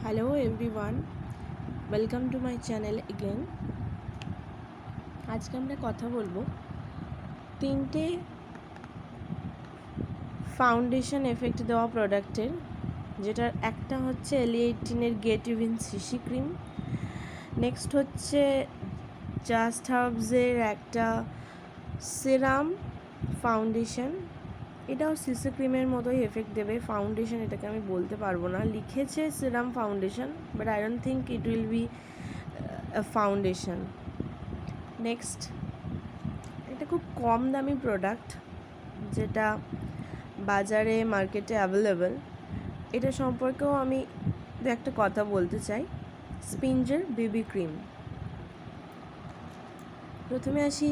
Hello everyone, welcome to my channel again. আজকে আমরা কথা বলবো তিনটে ফাউন্ডেশন এফেক্ট দেওয়া প্রোডাক্টের, যেটার একটা হচ্ছে L18 get even CC cream, next হচ্ছে জাস্ট হার্বসের একটা সিরাম ফাউন্ডেশন। এটাও সিসি ক্রিমের মতোই এফেক্ট দেবে, ফাউন্ডেশন এটাকে আমি বলতে পারবো না, লিখেছে serum foundation, but I don't think it will B foundation. Next, এটা খুব কম দামি প্রোডাক্ট যেটা বাজারে মার্কেটে অ্যাভেলেবেল, এটা সম্পর্কেও আমি একটা কথা বলতে চাই। স্পিঞ্জের বেবি ক্রিম। প্রথমে আসি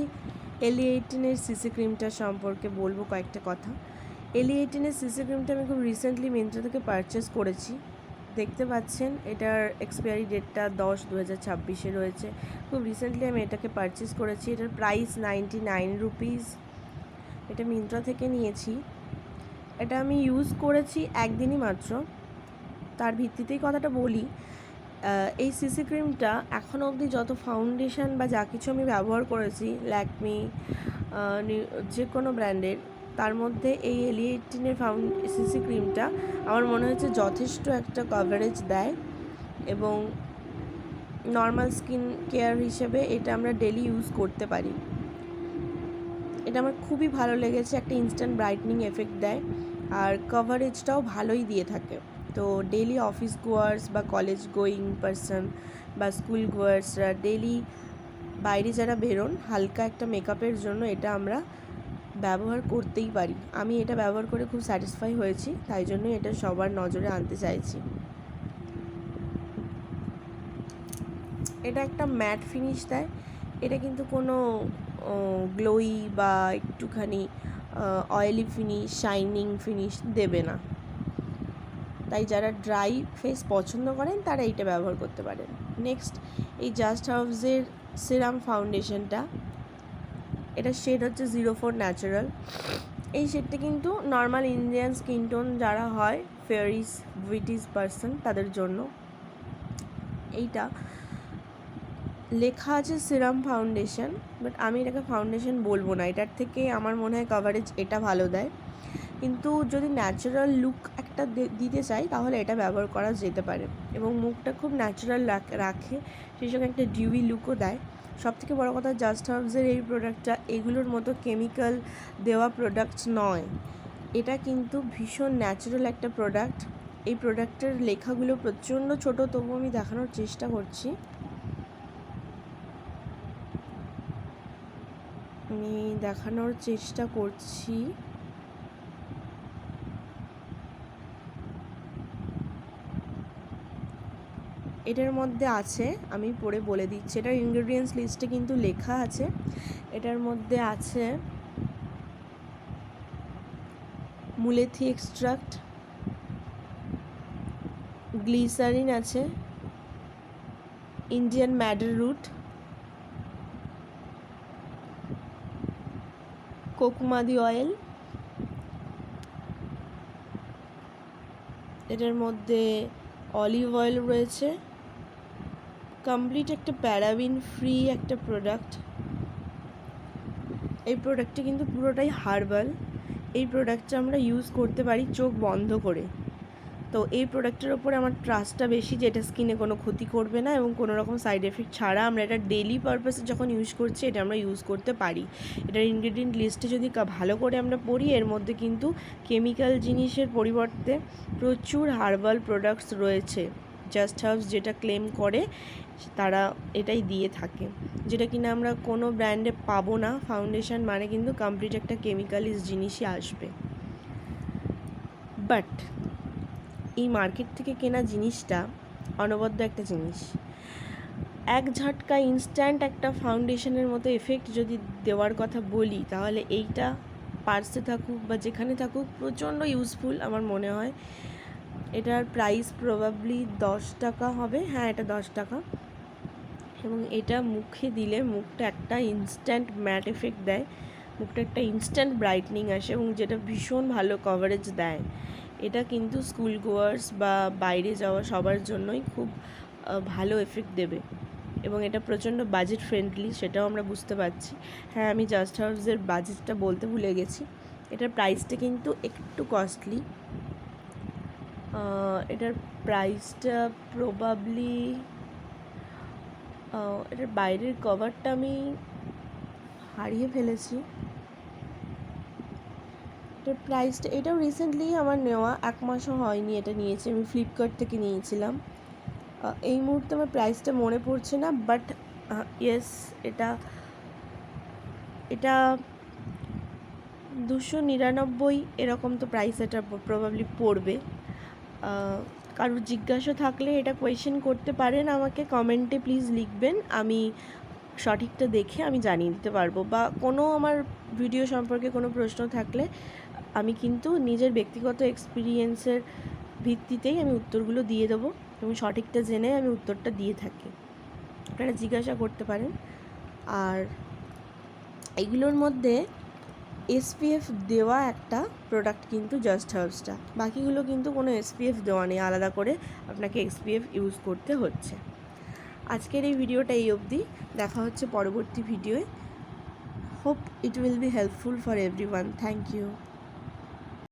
L18 সিসি ক্রিমটা সম্পর্কে বলবো কয়েকটা কথা। L18 সিসি ক্রিমটা আমি খুব রিসেন্টলি মিন্ত্রা থেকে পারচেস করেছি। দেখতে পাচ্ছেন এটার এক্সপায়ারি ডেটটা 10/2026 রয়েছে। খুব রিসেন্টলি আমি এটাকে পারচেস করেছি। এটার প্রাইস 99 রুপিস। এটা মিন্ত্রা থেকে নিয়েছি। এটা আমি ইউজ করেছি একদিনই মাত্র, তার ভিত্তিতেই কথাটা বলি। এই সিসি ক্রিমটা এখনও অবধি যত ফাউন্ডেশন বা যা কিছু আমি ব্যবহার করেছি ল্যাকমি যে কোনো ব্র্যান্ডের, তার মধ্যে এই L18 সিসি ক্রিমটা আমার মনে হয়েছে যথেষ্ট একটা কভারেজ দেয়, এবং নর্মাল স্কিন কেয়ার হিসেবে এটা আমরা ডেলি ইউজ করতে পারি। এটা আমার খুবই ভালো লেগেছে, একটা ইনস্ট্যান্ট ব্রাইটনিং এফেক্ট দেয়, আর কভারেজটাও ভালোই দিয়ে থাকে। তো ডেলি অফিস গোয়ার্স বা কলেজ গোয়িং পারসন বা স্কুল গোয়ার্সরা ডেলি বাইরে যারা বেরোন হালকা একটা মেকআপের জন্য এটা আমরা ব্যবহার করতেই পারি। আমি এটা ব্যবহার করে খুব স্যাটিসফাই হয়েছি, তাই জন্য এটা সবার নজরে আনতে চাইছি। এটা একটা ম্যাট ফিনিশ দেয়, এটা কিন্তু কোনো গ্লোই বা একটুখানি অয়েলি ফিনিশ, শাইনিং ফিনিশ দেবে না। তাই যারা ড্রাই ফেস পছন্দ করেন তারা এইটা ব্যবহার করতে পারেন। নেক্সট, এই জাস্ট হার্বসের সিরাম ফাউন্ডেশনটা, এটা শেড হচ্ছে 04 ন্যাচারাল। এই শেডটা কিন্তু নর্মাল ইন্ডিয়ান স্কিন টোন যারা হয়, ফেয়ারিস ব্রিটিশ পারসন, তাদের জন্য। এইটা লেখা আছে সিরাম ফাউন্ডেশন, বাট আমি এটাকে ফাউন্ডেশন বলবো না। এটার থেকে আমার মনে হয় কভারেজ এটা ভালো দেয়, কিন্তু যদি ন্যাচারাল লুক একটা দিতে চাই তাহলে এটা ব্যবহার করা যেতে পারে, এবং মুখটা খুব ন্যাচারাল রাখে, সেই সঙ্গে একটা ডিউই লুকও দেয়। সবথেকে বড় কথা, জাস্ট হার্বসের এই প্রোডাক্টটা এগুলোর মতো কেমিক্যাল দেওয়া প্রোডাক্ট নয়। এটা কিন্তু ভীষণ ন্যাচারাল একটা প্রোডাক্ট। এই প্রোডাক্টের লেখাগুলো প্রচণ্ড ছোট, তবু আমি দেখানোর চেষ্টা করছি। এটার মধ্যে আছে, আমি পড়ে বলে দিচ্ছি, এটার ইনগ্রেডিয়েন্টস লিস্টে কিন্তু লেখা আছে। এটার মধ্যে আছে মুলেথি এক্সট্রাক্ট, গ্লিসারিন আছে, ইন্ডিয়ান ম্যাডার রুট, কোকুমাদি অয়েল, এটার মধ্যে অলিভ অয়েল রয়েছে। কমপ্লিট একটা প্যারাবিন ফ্রি একটা প্রোডাক্ট। এই প্রোডাক্টটি কিন্তু পুরোটাই হার্বাল। এই প্রোডাক্টটা আমরা ইউজ করতে পারি চোখ বন্ধ করে। তো এই প্রোডাক্টের ওপরে আমার ট্রাস্টটা বেশি, যে এটা স্কিনে কোনো ক্ষতি করবে না, এবং কোনো রকম সাইড এফেক্ট ছাড়া আমরা এটা ডেলি পারপাসে যখন ইউজ করছি এটা আমরা ইউজ করতে পারি। এটার ইনগ্রেডিয়েন্ট লিস্টে যদি ভালো করে আমরা পড়ি, এর মধ্যে কিন্তু কেমিক্যাল জিনিসের পরিবর্তে প্রচুর হার্বাল প্রোডাক্টস রয়েছে। জাস্ট হার্বস যেটা ক্লেম করে তারা এটাই দিয়ে থাকে, যেটা কিনা আমরা কোনো ব্র্যান্ডে পাবো না। ফাউন্ডেশন মানে কিন্তু কমপ্লিট একটা কেমিক্যালিস জিনিসই আসবে। বাট এই মার্কেট থেকে কেনা জিনিসটা অনবদ্য একটা জিনিস। এক ঝটকা ইনস্ট্যান্ট একটা ফাউন্ডেশনের মতো এফেক্ট যদি দেওয়ার কথা বলি, তাহলে এইটা পার্সে থাকুক বা যেখানে থাকুক প্রচণ্ড ইউজফুল আমার মনে হয়। এটার প্রাইস প্রবাবলি 10 টাকা হবে, হ্যাঁ এটা 10 টাকা, এবং এটা মুখে দিলে মুখটা একটা ইনস্ট্যান্ট ম্যাট এফেক্ট দেয়, মুখটা একটা ইনস্ট্যান্ট ব্রাইটনিং আসে, এবং যেটা ভীষণ ভালো কভারেজ দেয়। এটা কিন্তু স্কুল গোয়ার্স বা বাইরে যাওয়া সবার জন্যই খুব ভালো এফেক্ট দেবে এবং এটা প্রচণ্ড বাজেট ফ্রেন্ডলি, সেটাও আমরা বুঝতে পারছি। হ্যাঁ, আমি জাস্ট হার্বসের বাজেটটা বলতে ভুলে গেছি। এটার প্রাইসটা কিন্তু একটু কস্টলি। এটার প্রাইসটা প্রবাবলি, এটার বাইরের কভারটা আমি হারিয়ে ফেলেছি। এটার প্রাইসটা, এটাও রিসেন্টলি আমার নেওয়া, 1 মাসও হয়নি এটা নিয়েছি, আমি ফ্লিপকার্ট থেকে নিয়েছিলাম। এই মুহূর্তে আমার প্রাইসটা মনে পড়ছে না, বাট ইয়েস, এটা 299 এরকম তো প্রাইস এটা প্রবাবলি পড়বে। কারোর জিজ্ঞাসা থাকলে এটা কোয়েশ্চেন করতে পারেন আমাকে, কমেন্টে প্লিজ লিখবেন, আমি সঠিকটা দেখে আমি জানিয়ে দিতে পারবো। বা কোনো আমার ভিডিও সম্পর্কে কোনো প্রশ্ন থাকলে আমি কিন্তু নিজের ব্যক্তিগত এক্সপিরিয়েন্সের ভিত্তিতেই আমি উত্তরগুলো দিয়ে দেবো এবং সঠিকটা জেনে আমি উত্তরটা দিয়ে থাকি, আপনারা জিজ্ঞাসা করতে পারেন। আর এগুলোর মধ্যে SPF দেওয়া একটা প্রোডাক্ট কিন্তু জাস্ট হার্বসটা, বাকিগুলো কিন্তু কোনো SPF দেওয়া নেই, আলাদা করে আপনাকে SPF ইউজ করতে হচ্ছে। আজকের এই ভিডিওটা এই অবধি, দেখা হচ্ছে পরবর্তী ভিডিওয়ে। Hope it will be helpful for everyone. Thank you.